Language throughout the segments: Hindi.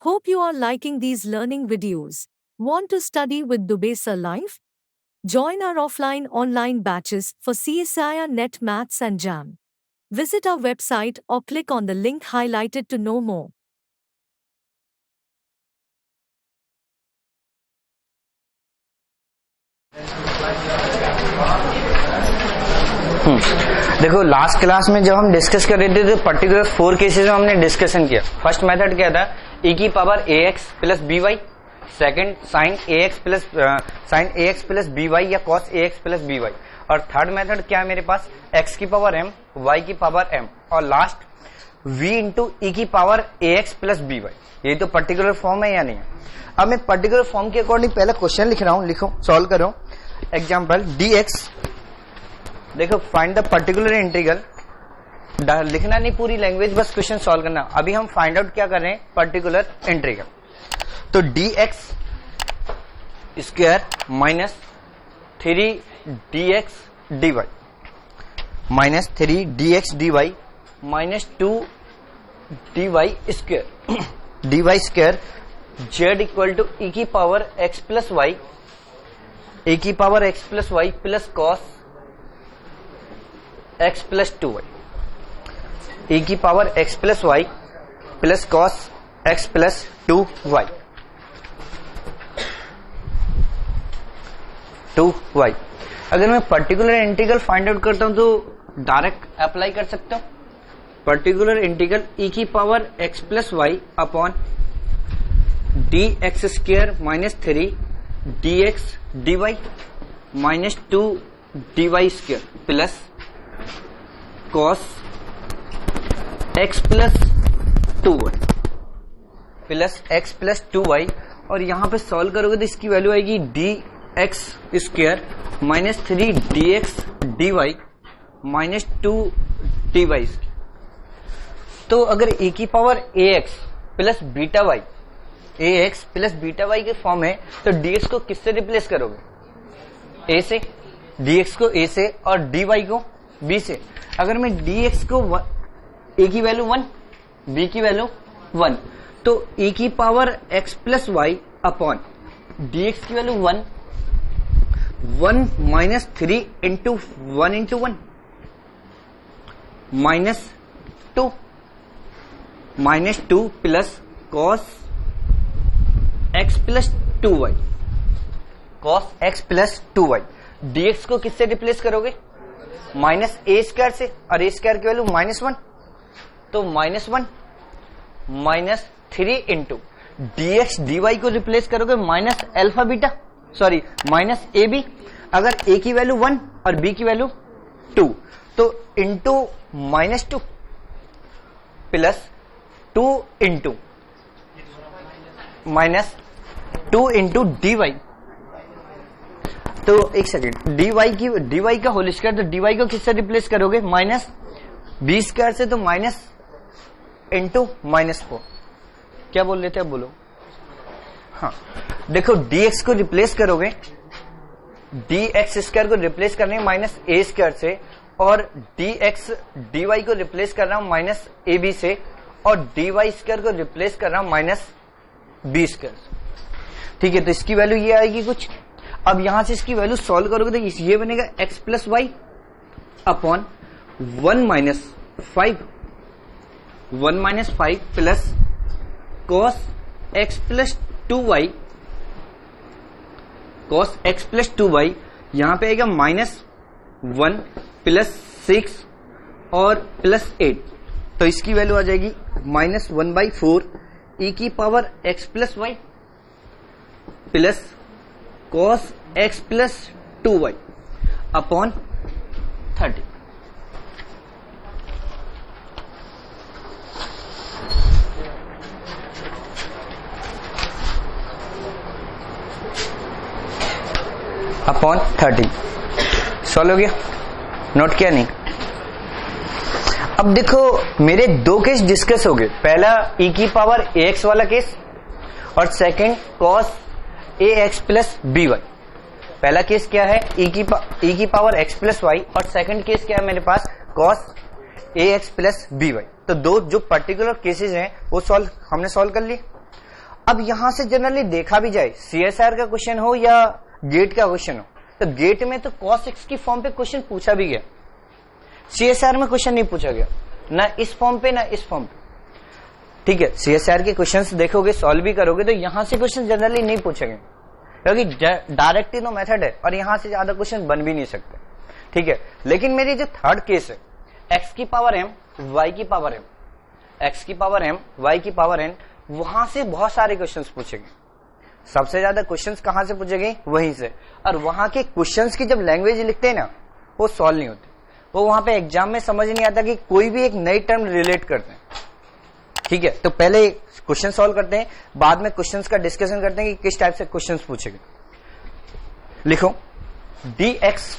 Hope you are liking these learning videos. Want to study with Dubey Sir Live? Join our offline online batches for CSIR NET Maths and JAM. Visit our website or click on the link highlighted to know more. देखो लास्ट क्लास में जब हम डिस्कस कर रहे थे तो पर्टिकुलर 4 केसेस में हमने डिस्कशन किया। फर्स्ट मेथड क्या था, e की power ax plus by, second sine ax plus by या cos ax प्लस by, और थर्ड मेथड क्या है मेरे पास, x की पावर m y की पावर m, और लास्ट v इंटू e की पावर ax प्लस by। ये तो पर्टिकुलर फॉर्म है या नहीं है। अब मैं पर्टिकुलर फॉर्म के अकॉर्डिंग पहले क्वेश्चन लिख रहा हूं, लिखो सॉल्व करो। एग्जाम्पल dx, देखो फाइंड द पर्टिकुलर इंटीग्रल, लिखना नहीं पूरी लैंग्वेज, बस क्वेश्चन सॉल्व करना। अभी हम फाइंड आउट क्या कर रहे हैं, पर्टिकुलर इंटीग्रल। तो dx square minus 3dx dy minus 3dx dy minus 2 dy square dy square z equal to e की power x plus y, e की power x plus y plus cos x plus 2y, e की power x plus y plus cos x plus 2y 2y। अगर मैं पर्टिकुलर इंटीग्रल फाइंड आउट करता हूं तो डायरेक्ट अप्लाई कर सकता हूं। पर्टिकुलर इंटीग्रल e की power x plus y upon dx square minus 3 dx dy minus 2 dy square plus cos x plus 2y plus x plus 2y, और यहां पे सॉल्व करोगे तो इसकी वैल्यू आएगी dx square minus 3 dx dy minus 2 dy। तो अगर e की power ax plus beta y, ax plus beta y के फॉर्म है तो dx को किससे रिप्लेस करोगे, a से, dx को a से और dy को b से। अगर मैं dx को a की वैल्यू 1, b की वैल्यू 1, तो e की power x plus y upon dx की value 1 minus 3 into 1 into 1 minus 2 plus cos x plus 2y, cos x plus 2y। dx को किससे रिप्लेस करोगे, माइनस ए स्क्वायर से, और ए स्क्वायर की वैल्यू माइनस 1, तो minus 1 minus 3 into dx dy को रिप्लेस करोगे minus alpha beta, sorry minus a b. अगर a की वैल्यू 1 और b की वैल्यू 2, तो into minus 2 plus 2 into minus 2 into dy। तो एक सेकेंड, dy का होल स्क्वायर, तो dy को किससे रिप्लेस करोगे, माइनस बी स्क्वायर से, तो माइनस इंटू माइनस 4। क्या बोल रहे थे, अब बोलो। हाँ देखो dx को रिप्लेस करोगे, dx स्क्वायर को रिप्लेस करने माइनस ए स्क्वायर से, और dx dy को रिप्लेस कर रहा हूं माइनस ए बी से, और dy स्क्वायर को रिप्लेस कर रहा हूं माइनस बी स्क्वायर से। ठीक है, तो इसकी वैल्यू ये आएगी कुछ। अब यहां से इसकी वैल्यू सॉल्व करोगे तो ये बनेगा x plus y upon 1 minus 5 plus cos x plus 2y, cos x plus 2y, यहां पे आएगा माइनस 1 प्लस 6 और प्लस 8, तो इसकी वैल्यू आ जाएगी माइनस 1/4 e की power x plus y plus cos x plus 2y upon 30। Upon 30 solve हो गया, नोट किया नहीं। अब देखो मेरे 2 केस डिस्कस हो गए, पहला e की पावर ax वाला केस और second cos ax plus by। पहला केस क्या है, e की पावर x प्लस वाई, और सेकंड केस क्या है मेरे पास, cos ax प्लस by। तो दो जो पर्टिकुलर केसेस हैं वो हमने सॉल्व कर लिए। अब यहां से जनरली देखा भी जाए, सीएसआर का क्वेश्चन हो या गेट का क्वेश्चन हो, तो गेट में तो cos x की फॉर्म पे क्वेश्चन पूछा भी गया, सीएसआर में क्वेश्चन नहीं पूछा गया, ना इस फॉर्म पे ना इस फॉर्म पे। ठीक है, सीएसआर के क्वेश्चंस देखोगे, सॉल्व भी करोगे, तो यहां से क्वेश्चन जनरली नहीं पूछेंगे, क्योंकि डायरेक्ट ही तो मेथड है और यहां से ज्यादा क्वेश्चन बन भी नहीं सकते। ठीक है, लेकिन मेरी जो थर्ड केस है, x की पावर m y की पावर m, x की पावर m y की पावर n, वहां से बहुत सारे क्वेश्चंस पूछेंगे। सबसे ज्यादा क्वेश्चंस कहां से पूछेंगे? वहीं से। और वहां के क्वेश्चंस की जब लैंग्वेज लिखते हैं ना, वो सॉल्व नहीं होते, वो वहां पे एग्जाम में समझ नहीं आता कि कोई भी एक नई टर्म रिलेट करते हैं। ठीक है, तो पहले क्वेश्चन सॉल्व करते हैं, बाद में क्वेश्चंस का डिस्कशन करते हैं कि किस टाइप से क्वेश्चंस पूछेंगे। लिखो dx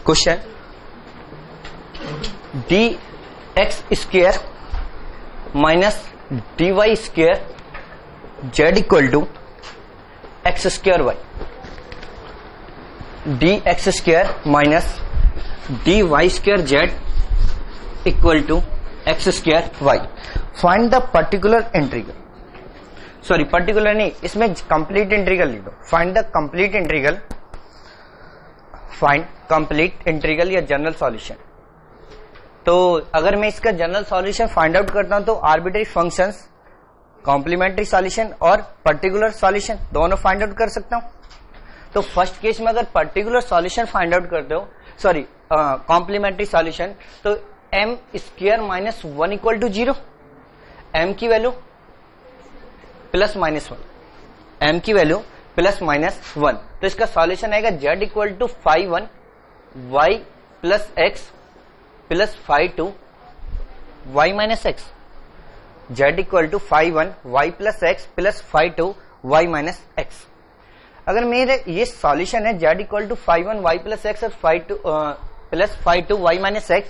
question dx square minus dy square z equal to x square y, dx square minus dy square z equal to x square y. Find the particular integral, sorry particular नहीं, इसमें कंप्लीट इंटीग्रल लिख दो। Find the complete integral, find complete integral या जनरल सॉल्यूशन। तो अगर मैं इसका जनरल सॉल्यूशन फाइंड आउट करता हूं तो आर्बिट्ररी फंक्शंस, कॉम्प्लीमेंट्री सॉल्यूशन और पर्टिकुलर सॉल्यूशन दोनों फाइंड आउट कर सकता हूं। तो फर्स्ट केस में अगर पर्टिकुलर सॉल्यूशन फाइंड आउट करते हो, सॉरी कॉम्प्लीमेंट्री सॉल्यूशन, तो m square minus 1 equal to 0, m की वैल्यू प्लस माइनस 1, m की वैल्यू प्लस माइनस 1, तो इसका सॉल्यूशन आएगा z equal to 5 1 y plus x plus 5 2 y minus x, z equal to 5 1 y plus x plus 5 2 y minus x। अगर मेरे ये सॉल्यूशन है z equal to 5 1 y plus x और 5 2 प्लस 5 2 y माइनस x,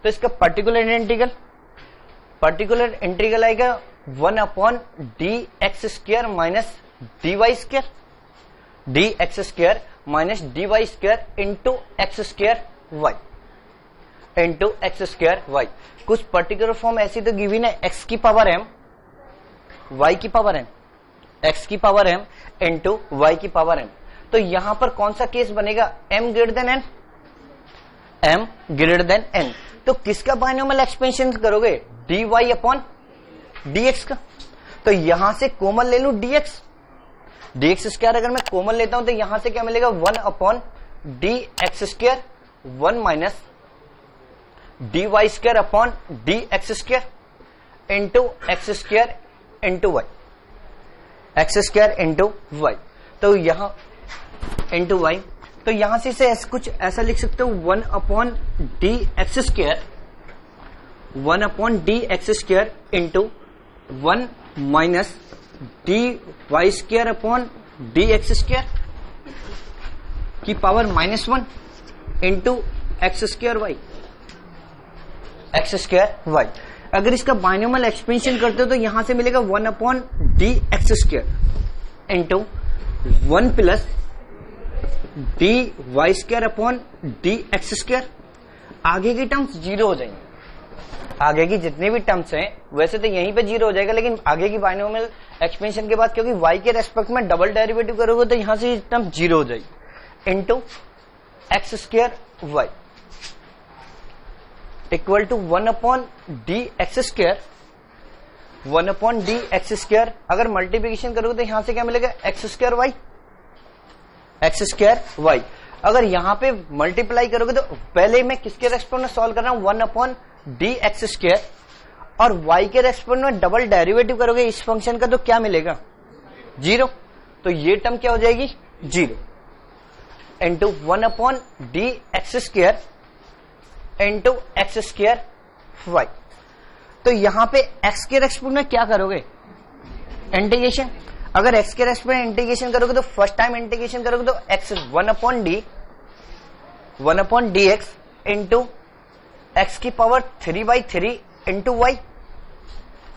तो इसका पर्टिकुलर इंटीग्रल आएगा 1 upon D x square minus D Y square, D x square minus D Y square into x square y, into x square y. कुछ पर्टिकुलर फॉर्म ऐसी तो गिवन है, एक्स की पावर एम वाई की पावर एम, एक्स की पावर एम इंटू वाई की पावर एम। तो यहां पर कौन सा केस बनेगा? M greater than n, m greater than n. तो किसका बाइनोमियल एक्सपेंशन करोगे? D Y upon D x का। तो यहां से कॉमन ले लू डीएक्स, डीएक्स स्क्वायर अगर मैं कॉमन लेता हूं तो यहां से क्या मिलेगा? 1 upon D x square 1 minus D Y square upon D x square into x square into y, x square into y. तो यहां इंटू वाई, तो यहां से कुछ ऐसा लिख सकते हो 1 upon D x square, 1 upon D x square into 1 minus D Y square upon D x square की power -1 into x square Y, x square Y. अगर इसका बाइनोमियल एक्सपेंशन करते हो तो यहां से मिलेगा 1 upon D x square into 1 plus d Y square upon D x square. आगे की टर्म्स जीरो हो जाएंगे, आगे की जितनी भी टर्म्स हैं वैसे तो यहीं पे जीरो हो जाएगा, लेकिन आगे की बाइनोमियल एक्सपेंशन के बाद क्योंकि y के रेस्पेक्ट में डबल डेरिवेटिव करोगे तो यहां से ये टर्म जीरो हो जाएगी into x square y equal to 1 upon D x square, 1 upon D x square. अगर मल्टीप्लीकेशन करोगे तो यहां से क्या मिलेगा? X square Y, x square Y. अगर यहां पे मल्टीप्लाई करोगे तो पहले मैं किसके रेस्पेक्ट में सॉल्व कर रहा हूं? 1 अपॉन डी एक्स स्क्वायर, और y के रेस्पेक्ट में डबल डेरिवेटिव करोगे इस फंक्शन का तो क्या मिलेगा? जीरो। तो ये टर्म क्या हो जाएगी? Zero into 1 upon D x square into x square y. तो यहां पे x के रेस्पेक्ट में क्या करोगे? इंटीग्रेशन। अगर x के रेस्पेक्ट में इंटीग्रेशन करोगे तो फर्स्ट टाइम इंटीग्रेशन करोगे तो x 1 upon D x into x की पावर 3/3 इंटू वाई,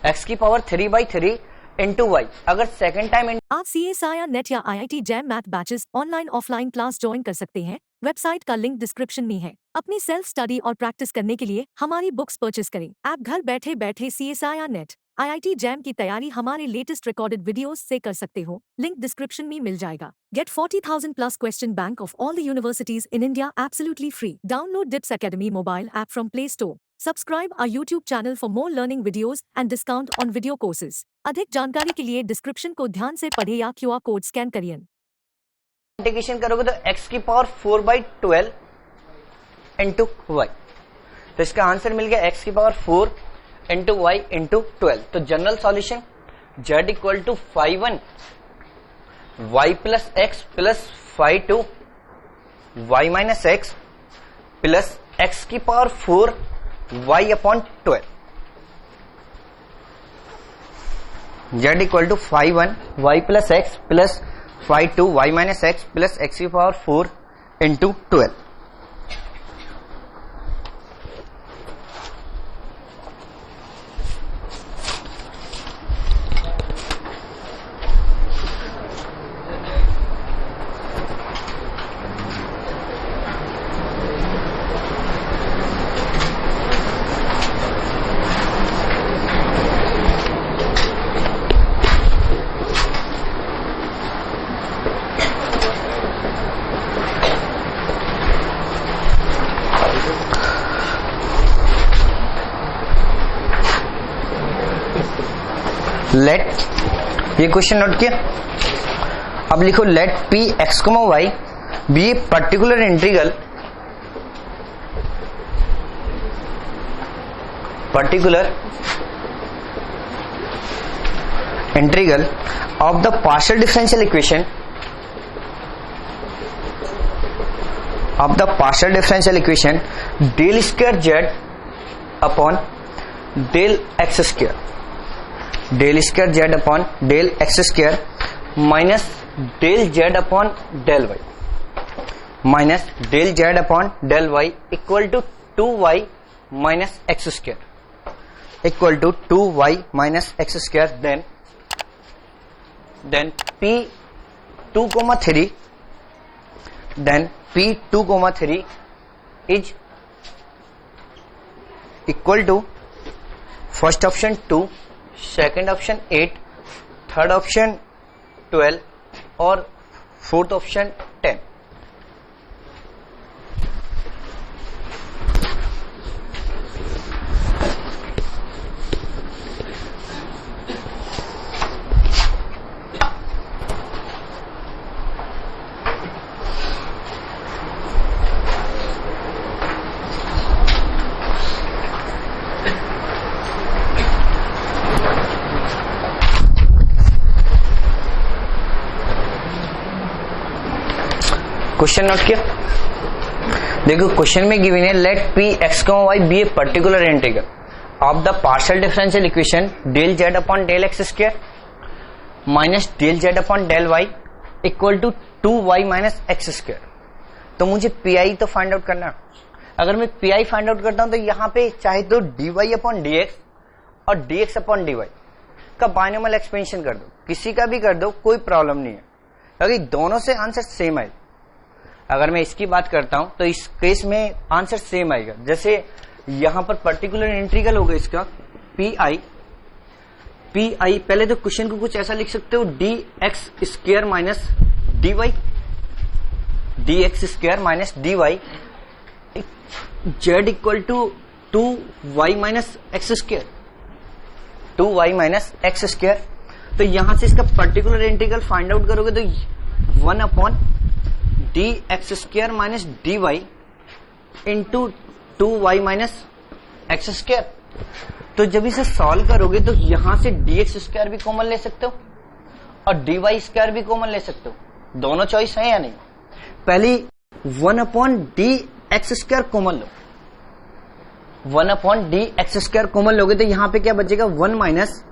एक्स की पावर 3/3 इंटू वाई। अगर सेकेंड टाइम आप CSIR नेट या IIT jam math batches online offline class join कर सकते हैं। वेबसाइट का लिंक डिस्क्रिप्शन में है। अपनी सेल्फ स्टडी और प्रैक्टिस करने के लिए हमारी बुक्स परचेस करें। आप घर बैठे बैठे CSIR नेट IIT जैम की तैयारी हमारे लेटेस्ट रिकॉर्डेड वीडियोस से कर सकते हो, लिंक डिस्क्रिप्शन में मिल जाएगा। Get 40,000 plus question bank of all the universities in India absolutely free. Download DIPS Academy mobile app from Play Store. Subscribe our YouTube channel for more learning videos and discount on video courses. अधिक जानकारी के लिए डिस्क्रिप्शन को ध्यान से पढ़े या QR कोड स्कैन करिए। इंटीग्रेशन करोगे तो x की पावर 4/12 इंटू y, तो इसका आंसर मिल गया x की पावर 4 इंटू वाई इंटू 12। तो general solution z equal to 5/1 y plus x plus 5/2 y minus x plus x की power 4 y upon 12। z equal to 5/1 y plus x plus 5/2 y minus x plus x की पावर 4 इंटू 12। लेट, ये क्वेश्चन नोट किया। अब लिखो let p x comma y be a particular integral of the partial differential equation del square z upon del x square, del square z upon del x square minus del z upon del y, minus del z upon del y equal to 2y minus x square, equal to 2y minus x square. Then P2,3 is equal to first option 2, second option 8, third option 12 और फोर्थ ऑप्शन 10। क्वेश्चन नोट किया। देखो क्वेश्चन में गिवन है let p x comma y be a particular integral of the partial differential equation del z upon del x square minus del z upon del y equal to 2y minus x square. तो मुझे पी तो फाइंड आउट करना। अगर मैं पी फाइंड आउट करता हूं तो यहां पे चाहे तो dy अपॉन dx और dx अपॉन dy का बायनोमियल एक्सपेंशन कर दो, किसी का भी कर दो, कोई प्रॉब्लम नहीं है, क्योंकि दोनों से आंसर सेम आए। अगर मैं इसकी बात करता हूं तो इस केस में आंसर सेम आएगा। जैसे यहां पर पर्टिकुलर इंटीग्रल होगा इसका पी आई, पहले तो क्वेश्चन को कुछ ऐसा लिख सकते हो dx square minus dy z equal to 2y minus x square, तो यहां से इसका पर्टिकुलर इंटीग्रल फाइंड आउट करोगे तो 1 अपॉन dx square minus dy into 2y minus x square. तो जब इसे सॉल्व करोगे तो यहां से dx स्क्वायर भी कॉमन ले सकते हो और dy स्क्वायर भी कॉमन ले सकते हो, दोनों चॉइस है या नहीं। पहली 1 अपॉन dx स्क्वायर कॉमन लो, 1 अपॉन dx स्क्वायर कॉमन लोगे तो यहां पे क्या बचेगा 1 माइनस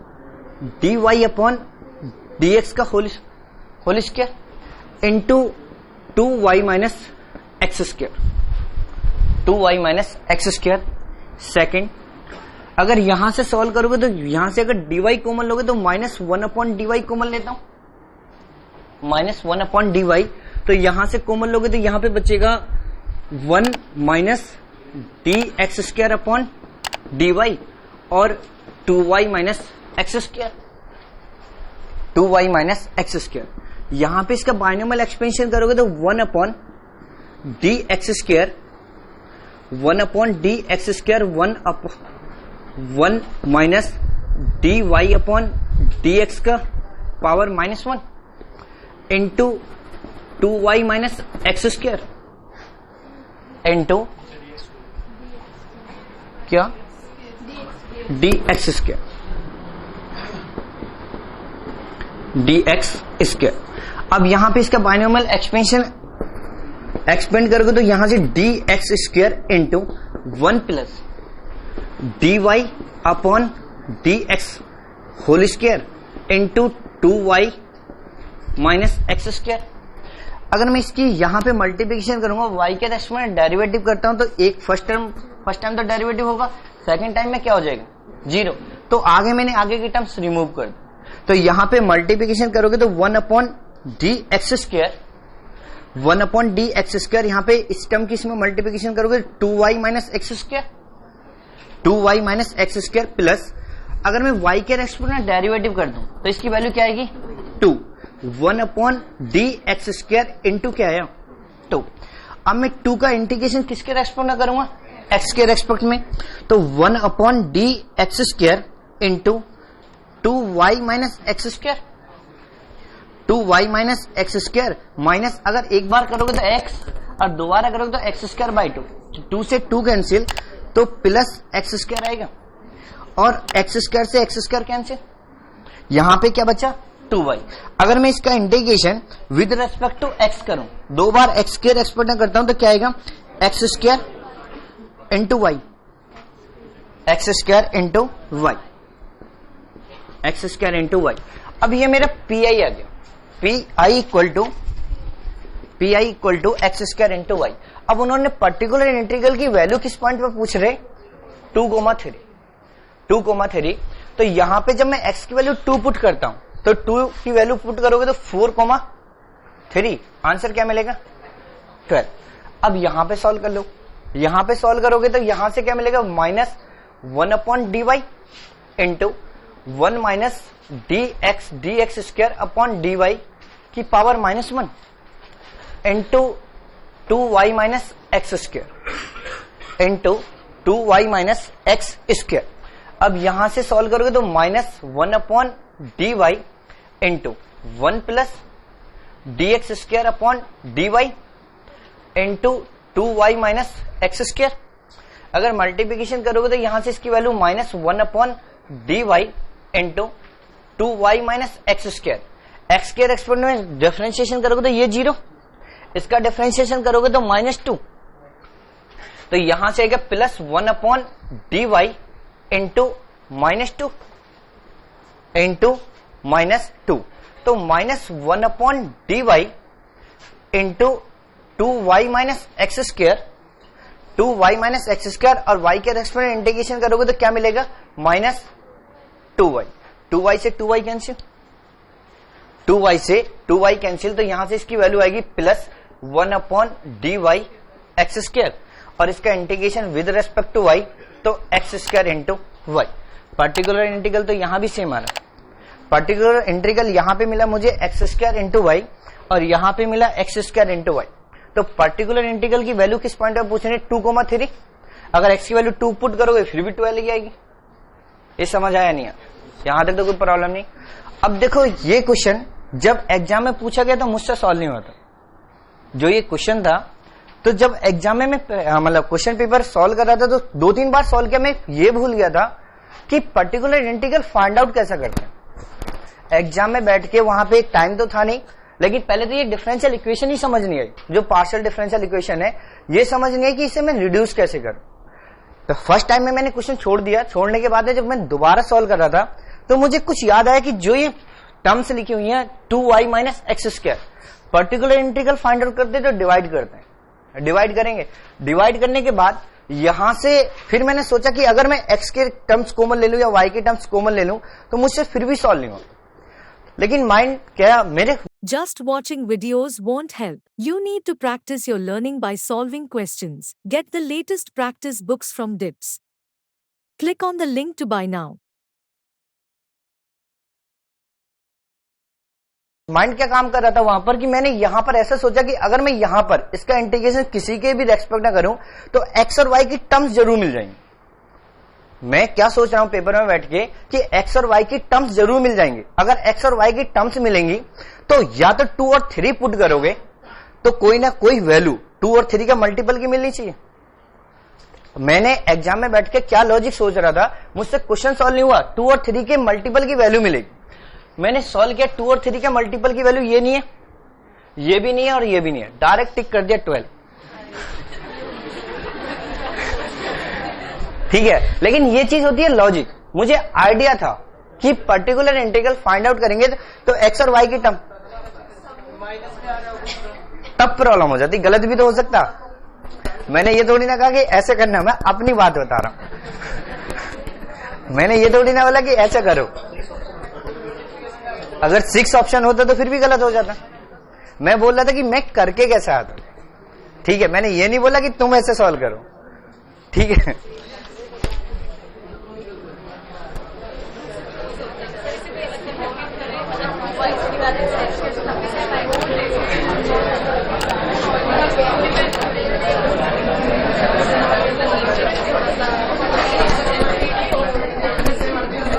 dy अपॉन dx का whole square into 2y minus x square. Second, अगर यहां से सॉल्व करोगे तो यहां से अगर dy कॉमन लोगे तो माइनस 1 अपॉन dy कॉमन लेता हूं, माइनस 1 अपॉन dy, तो यहां से कॉमन लोगे तो यहां पे बचेगा 1 minus D x square upon dy और 2y minus x square, 2y minus x square. यहां पे इसका बाइनोमियल एक्सपेंशन करोगे तो 1 upon D x square, 1 upon D x square, 1 minus D Y upon D x का power -1 into 2y minus x square into क्या D x square, D x square. अब यहां पे इसका बाइनोमियल एक्सपेंशन एक्सपेंड करोगे तो यहां से d x square into 1 plus d Y upon D x whole square into 2y minus x square. अगर मैं इसकी यहां पे मल्टीप्लिकेशन करूंगा, y के रेस्पेक्ट में डेरिवेटिव करता हूं तो एक फर्स्ट टाइम तो डेरिवेटिव होगा, सेकंड टाइम में क्या हो जाएगा 0, तो आगे मैंने आगे की टर्म्स रिमूव कर दी। तो यहां पे मल्टीप्लिकेशन करोगे तो 1 upon D x square, 1 upon D x square, यहां पे इस टर्म की इसमें मल्टीप्लिकेशन करोगे 2y minus x square, 2y minus x square plus, अगर मैं y के रेस्पेक्ट में डेरिवेटिव कर दूं तो इसकी वैल्यू क्या आएगी 2, 1 upon D x square into क्या आया 2। अब मैं 2 का इंटीग्रेशन किसके रेस्पेक्ट में करूंगा, x के रेस्पेक्ट में, तो 1 upon D x square into 2y minus x square, 2y minus x square minus, अगर एक बार करोगे तो x और दोबारा करोगे तो एक्स स्क्वायर बाई 2 से 2 कैंसिल, तो प्लस एक्स स्क्वायर आएगा और एक्स स्क्वायर से एक्स स्क्वायर कैंसिल, यहां पे क्या बचा 2y। अगर मैं इसका integration with respect to x करूं, दो बार x के रेस्पेक्ट में करता हूं तो क्या आएगा x square into y, x square into y, x square into y. अब ये मेरा पी आई आ गया, p i equal to x square into y. अब उन्होंने पर्टिकुलर इंटीग्रल की वैल्यू किस पॉइंट पर पूछ रहे 2,3, तो यहां पे जब मैं x की वैल्यू 2 पुट करता हूं तो 2 की वैल्यू पुट करोगे तो 4,3, आंसर क्या मिलेगा 12। अब यहां पे सॉल्व कर लो, यहां पे सॉल्व करोगे तो यहां से क्या मिलेगा minus 1 upon D Y into 1 minus D x square upon D Y की power -1 into 2y minus x square into 2y minus x square. अब यहां से सॉल्व करोगे तो -1 upon D Y into 1 plus D x square upon D Y into 2y minus x square. अगर मल्टीप्लिकेशन करोगे तो यहां से इसकी value -1 upon D Y into 2y minus x square. X के रेस्पेक्ट में डिफरेंशिएशन करोगे तो ये 0, इसका डिफरेंशिएशन करोगे तो -2, तो यहां से आएगा +1 upon D Y into -2 into -2, तो -1 upon D Y into 2y minus x square, 2y minus x square, और y के रेस्पेक्ट में इंटीग्रेशन करोगे तो क्या मिलेगा -2y, 2y से 2y कैंसिल, 2y से 2y कैंसिल, तो यहां से इसकी वैल्यू आएगी +1 upon D y x square, और इसका integration with respect to y तो x square into y. Particular integral तो यहां भी सेम आ रहा है, पर्टिकुलर इंटीग्रल यहां पे मिला मुझे एक्स स्क्वायर इंटू वाई और यहां पे मिला एक्स स्क्वायर इंटू वाई। तो पर्टिकुलर इंटीग्रल की वैल्यू किस पॉइंट पर पूछ रहे 2,3, अगर x की वैल्यू 2 पुट करोगे फिर भी 12 ही आएगी। ये समझ आया नहीं, यहां तक तो कोई प्रॉब्लम नहीं। अब देखो ये क्वेश्चन जब एग्जाम में पूछा गया तो मुझसे सॉल्व नहीं होता, जो ये क्वेश्चन था तो जब एग्जाम में मैं मतलब क्वेश्चन पेपर सॉल्व कर रहा था तो 2-3 बार सॉल्व किया, मैं ये भूल गया था कि पर्टिकुलर इंटीग्रल फाइंड आउट कैसा करते हैं। एग्जाम में बैठ के वहां पे टाइम तो था नहीं, लेकिन पहले तो ये डिफरेंशियल इक्वेशन ही समझ नहीं आई, जो पार्शियल डिफरेंशियल इक्वेशन है ये समझ नहीं आई कि इसे मैं रिड्यूस कैसे करूं। तो फर्स्ट टाइम में मैंने क्वेश्चन छोड़ दिया, छोड़ने के बाद जब मैं दोबारा सॉल्व कर रहा था तो मुझे कुछ याद आया कि जो ये टर्म्स लिखी हुई है 2y minus x square, particular integral find out करते तो डिवाइड करते हैं, डिवाइड करेंगे, डिवाइड करने के बाद यहां से फिर मैंने सोचा कि अगर मैं x के टर्म्स कॉमन ले लूं या y के टर्म्स कॉमन ले लूं तो मुझसे फिर भी सॉल्व नहीं होगा, लेकिन माइंड क्या मेरे Just watching videos won't help. You need to practice your learning by solving questions. Get the latest practice books from DIPS. Click on the link to buy now. Mind क्या काम कर रहा था वहां पर कि मैंने यहां पर ऐसा सोचा कि अगर मैं यहां पर इसका इंटीग्रेशन किसी के भी रेस्पेक्ट ना करूं तो एक्स और वाई की टर्म्स जरूर मिल जाएंगी। मैं क्या सोच रहा हूं पेपर में बैठ के कि एक्स और वाई की टर्म्स जरूर मिल जाएंगे। अगर एक्स और वाई की टर्म्स मिलेंगी तो या तो 2 और 3 पुट करोगे तो कोई ना कोई वैल्यू 2 और 3 का मल्टीपल की मिलनी चाहिए। मैंने एग्जाम में बैठ के क्या लॉजिक सोच रहा था, मुझसे क्वेश्चन सॉल्व नहीं हुआ, 2 और 3 के मल्टीपल की वैल्यू मिलेगी। मैंने सॉल्व किया 2 और 3 के मल्टीपल की वैल्यू ये नहीं है, ये भी नहीं है और ये भी नहीं है, डायरेक्ट टिक कर दिया 12। ठीक है, लेकिन ये चीज होती है लॉजिक। मुझे आइडिया था कि पर्टिकुलर इंटीग्रल फाइंड आउट करेंगे तो एक्स और वाई की टर्म, तब प्रॉब्लम हो जाती। गलत भी तो हो सकता। मैंने ये थोड़ी ना कहा कि ऐसे करना, मैं अपनी बात बता रहा हूं। मैंने ये थोड़ी ना बोला कि ऐसा करो। अगर 6 ऑप्शन होता तो फिर भी गलत हो जाता। मैं बोल रहा था कि मैं करके कैसे आता। ठीक है, मैंने ये नहीं बोला कि तुम ऐसे सॉल्व करो। ठीक है,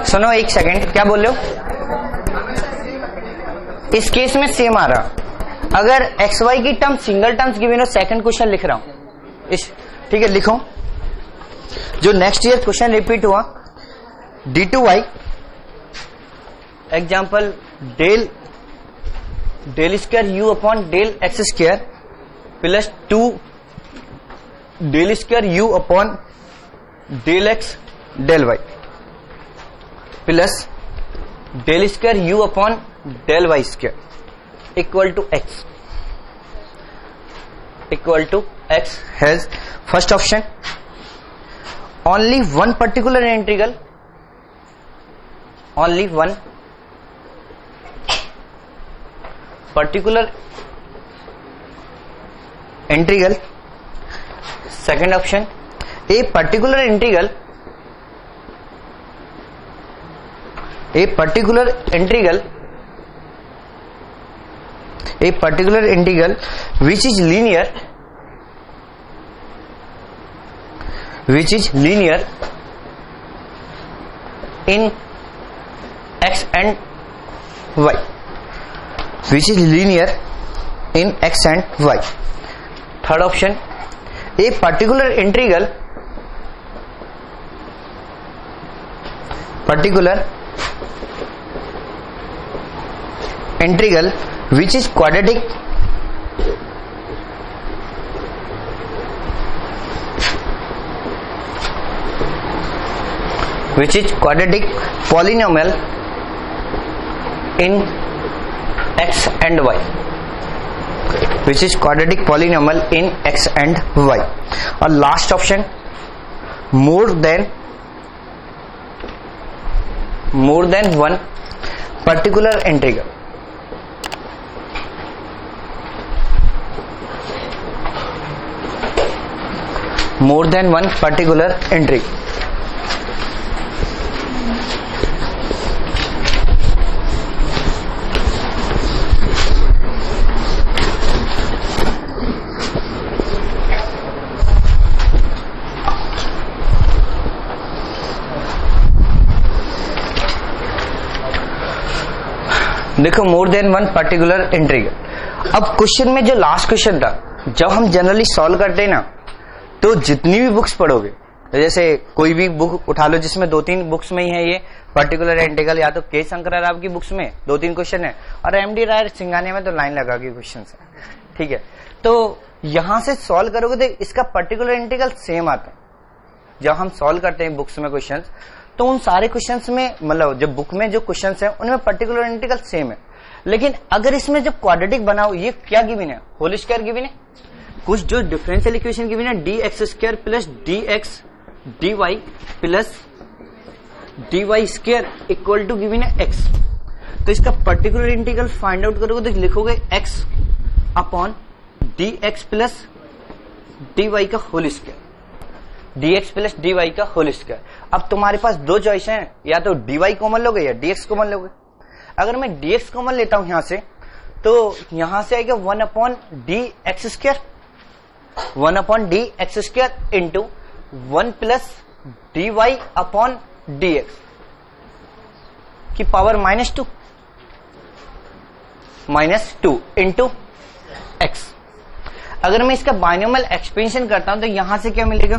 सुनो एक सेकंड, क्या बोल रहे हो? इस केस में सेम आ रहा। अगर एक्स वाई की टर्म सिंगल टर्म्स गिवन हो, सेकंड क्वेश्चन लिख रहा हूं इस, ठीक है, लिखो जो नेक्स्ट ईयर क्वेश्चन रिपीट हुआ, d2y example del square u upon del x square plus 2 del square u upon del x del y plus del square u upon del y square equal to x has first option only one particular integral, only one particular integral. Second option a particular integral which is linear in x and y, which is linear in x and y. Third option, a particular integral which is quadratic polynomial in x and y, which is quadratic polynomial in x and y. और last option more than one particular integral. More than one particular integral. देखो more than one particular integral. अब क्वेश्चन में जो लास्ट क्वेश्चन था, जब हम जनरली सॉल्व करते हैं ना, तो जितनी भी बुक्स पढ़ोगे, जैसे कोई भी बुक उठा लो जिसमें 2-3 बुक्स में ही है ये पर्टिकुलर इंटीग्रल, या तो के शंकर राव की बुक्स में 2-3 क्वेश्चन है और एमडी राय सिंघानिया में तो लाइन लगा के क्वेश्चन है। ठीक है, तो यहां से सॉल्व करोगे तो इसका पर्टिकुलर इंटीग्रल सेम आता है। जब हम सॉल्व करते हैं बुक्स में क्वेश्चन, तो उन सारे क्वेश्चंस में, मतलब जो बुक में जो क्वेश्चंस हैं उनमें पर्टिकुलर इंटीग्रल सेम है। लेकिन अगर इसमें जब क्वाड्रेटिक बनाओ, ये क्या गिवन है, होल स्क्वायर गिवन है, कुछ जो डिफरेंशियल इक्वेशन गिवन है dx square plus dx dy plus dy square equal to given है x। तो इसका पर्टिकुलर इंटीग्रल फाइंड आउट करोगे तो लिखोगे x upon dx plus dy का whole square, dx plus dy का होल स्क्वायर। अब तुम्हारे पास दो चॉइस हैं, या तो dy कॉमन लोगे या dx कॉमन लोगे। अगर मैं dx कॉमन लेता हूं यहां से तो यहां से आएगा 1/dx², 1/dx² into 1 plus dy/dx की पावर -2 इंटू x। अगर मैं इसका बाइनोमियल एक्सपेंशन करता हूं तो यहां से क्या मिलेगा,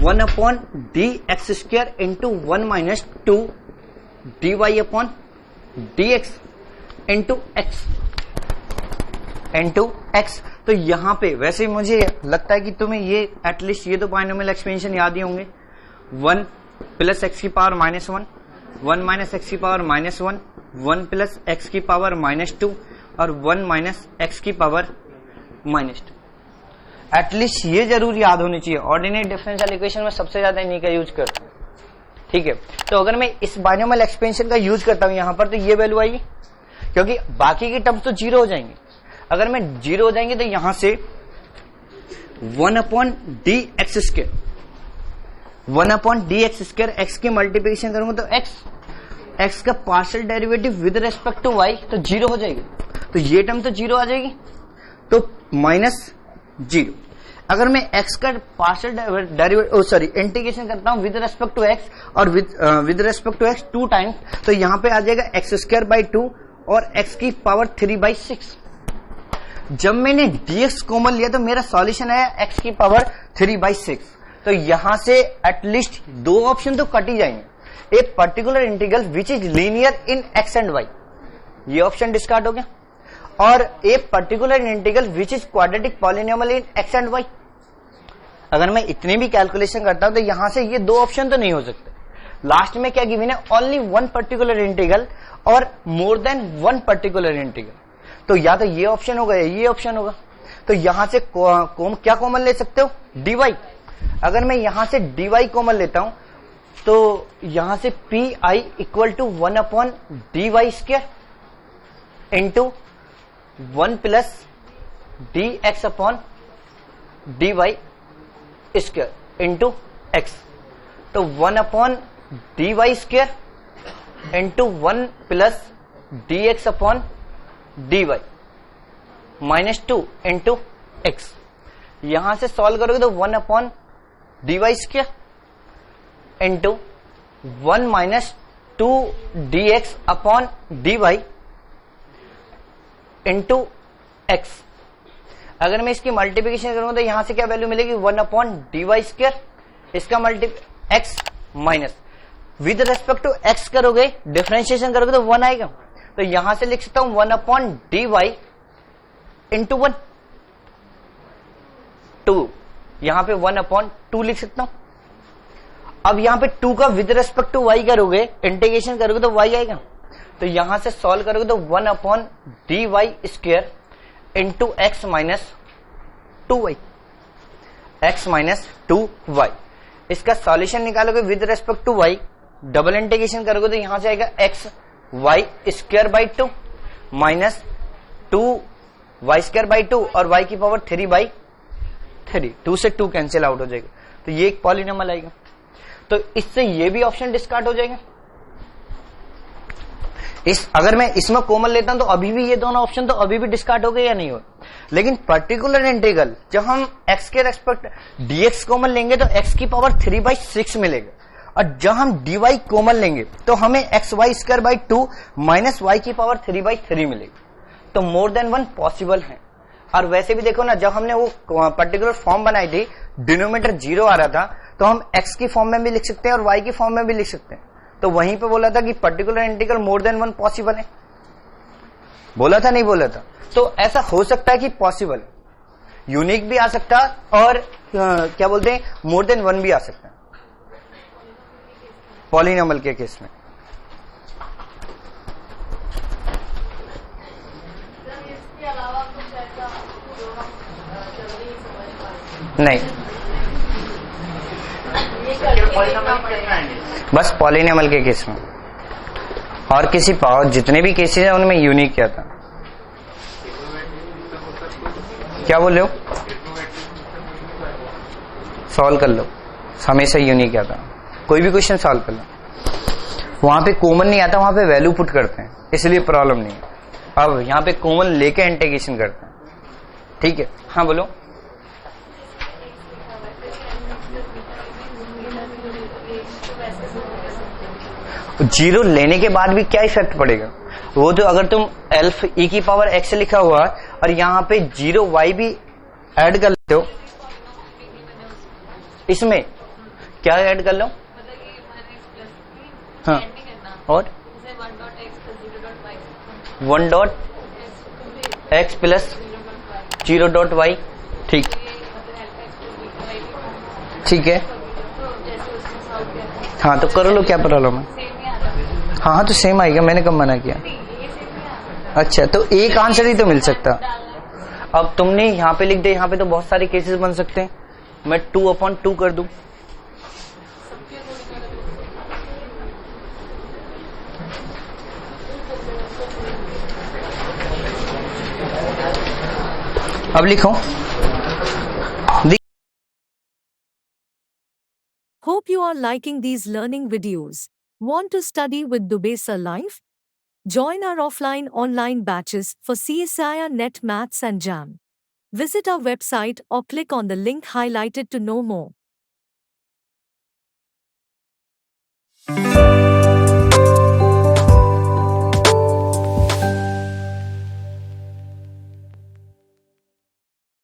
1/dx² into 1 minus 2 dy/dx into x। तो यहां पे वैसे मुझे लगता है कि तुम्हें ये एटलीस्ट ये तो बाइनोमियल एक्सपेंशन याद ही होंगे, 1 प्लस एक्स की पावर -1, 1 माइनस एक्स की पावर -1, 1 प्लस एक्स की पावर -2 और 1 माइनस एक्स की पावर -2। एटलीस्ट ये जरूर याद होनी चाहिए। ऑर्डिनेट डिफरेंशियल इक्वेशन में सबसे ज्यादा इन्हीं का यूज करते हैं, ठीक है। तो अगर मैं इस बाइनोमियल एक्सपेंशन का यूज करता हूं यहां पर, तो ये वैल्यू आएगी, क्योंकि बाकी की टर्म्स तो 0 हो जाएंगे। अगर मैं 0 हो जाएंगे तो यहां से 1/dx², 1/dx², x की मल्टीप्लिकेशन करूंगा तो x का partial derivative with respect to y तो 0 हो जाएगी, तो ये टर्म तो 0 आ जाएगी, तो -0। अगर मैं x का पार्शियल डेरिवेटिव इंटीग्रेशन करता हूं विद रेस्पेक्ट टू x और with respect to x 2 times, तो यहां पे आ जाएगा x² 2 और x की पावर 3/6। जब मैंने dx कॉमन लिया तो मेरा सॉल्यूशन आया x की पावर 3/6। तो यहां से एटलीस्ट 2 ऑप्शन तो कट ही जाएंगे। ए particular integral which is linear in x and y, ये ऑप्शन डिस्कार्ड हो गया, और ए particular integral which is quadratic polynomial in x and y। अगर मैं इतनी भी कैलकुलेशन करता हूं तो यहां से ये 2 ऑप्शन तो नहीं हो सकते। लास्ट में क्या गिवन है, ओनली 1 पर्टिकुलर इंटीग्रल और मोर देन 1 पर्टिकुलर इंटीग्रल, तो या तो ये ऑप्शन होगा या ये ऑप्शन होगा। तो यहां से क्या कॉमन ले सकते हो, dy। अगर मैं यहां से dy कॉमन लेता हूं तो यहां से pi equal to 1/dy² into 1 plus dx/dy² into x। तो 1/dy² into 1 plus dx/dy -2 into x। यहां से सॉल्व करोगे तो 1/dy² into 1 minus 2 dx/dy into x। अगर मैं इसकी मल्टीप्लिकेशन करूंगा तो यहां से क्या वैल्यू मिलेगी, 1/dy², इसका x minus with respect to x करोगे, डिफरेंशिएशन करोगे तो 1 आएगा। तो यहां से लिख सकता हूं 1/dy इंटू 1 2, यहां पे 1/2 लिख सकता हूं। अब यहां पे 2 का विद रेस्पेक्ट टू y करोगे, इंटीग्रेशन करोगे तो y आएगा। तो यहां से सॉल्व करोगे तो 1/dy² into x minus 2y, x minus 2y। इसका सॉल्यूशन निकालोगे with respect to y, double integration करोगे तो यहां से आएगा xy² 2 माइनस 2y² 2 और y की पावर 3/3, 2 से 2 कैंसिल आउट हो जाएगा, तो ये एक पॉलिनोमियल आएगा। तो इससे ये भी ऑप्शन डिस्कार्ड हो जाएगा। अगर मैं इसमें कॉमन लेता हूं तो अभी भी ये दोनों ऑप्शन तो अभी भी डिस्कार्ड हो गए या नहीं हो। लेकिन पर्टिकुलर इंटीग्रल जब हम x के रेस्पेक्ट dx कॉमन लेंगे तो x की पावर 3/6 मिलेगा, और जब हम dy कॉमन लेंगे तो हमें xy² 2 माइनस y की पावर 3/3 मिलेगी। तो मोर देन 1 पॉसिबल है। और वैसे भी देखो ना, जब हमने वो पर्टिकुलर फॉर्म बनाई थी, डिनोमिनेटर 0 आ रहा था, तो हम x की फॉर्म में भी लिख सकते हैं और y की फॉर्म में भी लिख सकते हैं। तो वहीं पे बोला था कि particular integral more than 1 possible है, बोला था नहीं बोला था। तो ऐसा हो सकता है कि पॉसिबल, यूनिक भी आ सकता और क्या बोलते हैं मोर देन 1 भी आ सकता है पॉलिनोमियल के केस में। नहीं, बस पॉलिनोमियल के केस में, और किसी पावर जितने भी केसेस हैं उनमें यूनिक क्या था। क्या बोल रहे हो, सॉल्व कर लो, हमेशा यूनिक क्या था। कोई भी क्वेश्चन सॉल्व कर लो, वहां पे कॉमन नहीं आता, वहां पे वैल्यू पुट करते हैं, इसलिए प्रॉब्लम नहीं है। अब यहाँ पे कॉमन लेके इंटीग्रेशन करते हैं, ठीक है। हाँ बोलो। जीरो लेने के बाद भी क्या इफेक्ट पड़ेगा, वो जो अगर तुम एल्फ ई की पावर एक्स लिखा हुआ है और यहाँ पे जीरो वाई भी ऐड कर लेते हो, इसमें क्या ऐड कर लो, हाँ, और 1 dot x plus 0 dot y, ठीक, ठीक है। हाँ तो कर लो, क्या प्रॉब्लम है। हाँ तो सेम आएगा, मैंने कब मना किया। अच्छा तो एक आंसर ही तो मिल सकता। अब तुमने यहाँ पे लिख दे, यहाँ पे तो बहुत सारे केसेस बन सकते हैं, मैं 2/2 कर दूं। अब लिखो। Hope you are liking these learning videos. Want to study with Dubey Sir Live? Join our offline online batches for CSIR Net Maths and Jam. Visit our website or click on the link highlighted to know more.